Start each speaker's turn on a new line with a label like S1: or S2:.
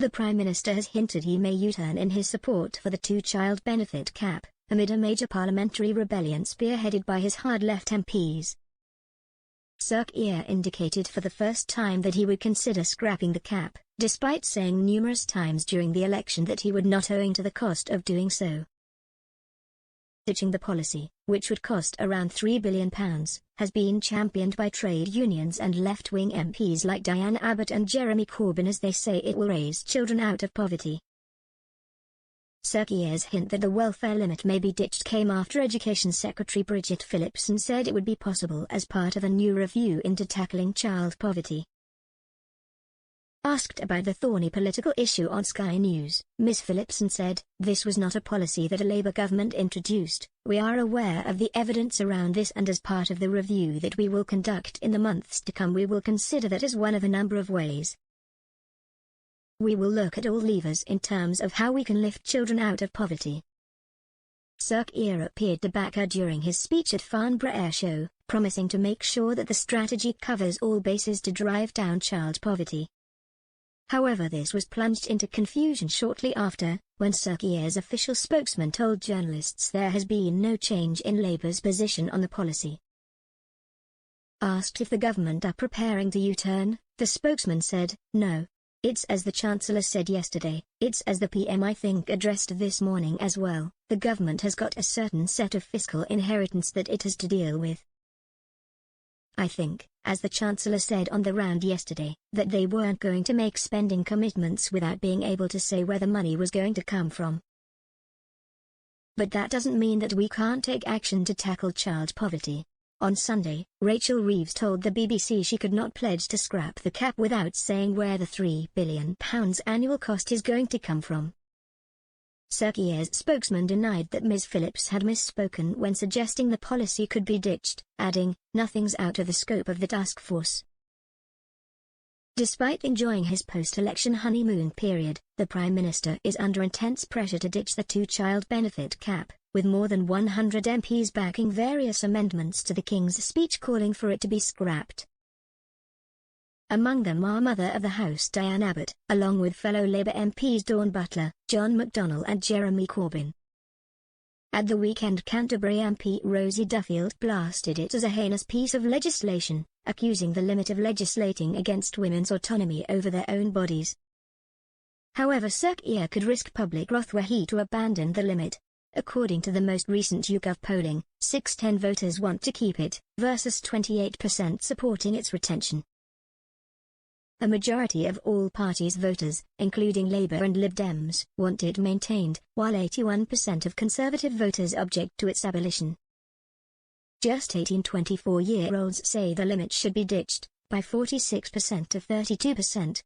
S1: The Prime Minister has hinted he may U-turn in his support for the two-child benefit cap, amid a major parliamentary rebellion spearheaded by his hard-left MPs. Sir Keir indicated for the first time that he would consider scrapping the cap, despite saying numerous times during the election that he would not, owing to the cost of doing so. Ditching the policy, which would cost around £3 billion, has been championed by trade unions and left-wing MPs like Diane Abbott and Jeremy Corbyn, as they say it will raise children out of poverty. Sir Keir's hint that the welfare limit may be ditched came after Education Secretary Bridget Phillipson said it would be possible as part of a new review into tackling child poverty. Asked about the thorny political issue on Sky News, Ms Phillipson said, "This was not a policy that a Labour government introduced. We are aware of the evidence around this, and as part of the review that we will conduct in the months to come, we will consider that as one of a number of ways. We will look at all levers in terms of how we can lift children out of poverty." Sir Keir appeared to back her during his speech at Farnborough Air Show, promising to make sure that the strategy covers all bases to drive down child poverty. However, this was plunged into confusion shortly after, when Sir Keir's official spokesman told journalists there has been no change in Labour's position on the policy. Asked if the government are preparing to U-turn, the spokesman said, "No. It's as the Chancellor said yesterday, it's as the PM I think addressed this morning as well. The government has got a certain set of fiscal inheritance that it has to deal with. I think, as the Chancellor said on the round yesterday, that they weren't going to make spending commitments without being able to say where the money was going to come from. But that doesn't mean that we can't take action to tackle child poverty." On Sunday, Rachel Reeves told the BBC she could not pledge to scrap the cap without saying where the £3 billion annual cost is going to come from. Sir Keir's spokesman denied that Ms Phillips had misspoken when suggesting the policy could be ditched, adding, "Nothing's out of the scope of the task force." Despite enjoying his post-election honeymoon period, the Prime Minister is under intense pressure to ditch the two-child benefit cap, with more than 100 MPs backing various amendments to the King's speech calling for it to be scrapped. Among them are Mother of the House Diane Abbott, along with fellow Labour MPs Dawn Butler, John McDonnell and Jeremy Corbyn. At the weekend, Canterbury MP Rosie Duffield blasted it as a heinous piece of legislation, accusing the limit of legislating against women's autonomy over their own bodies. However, Sir Keir could risk public wrath were he to abandon the limit. According to the most recent YouGov polling, 6-10 voters want to keep it, versus 28% supporting its retention. A majority of all parties' voters, including Labour and Lib Dems, want it maintained, while 81% of Conservative voters object to its abolition. Just 18-24-year-olds say the limit should be ditched, by 46% to 32%,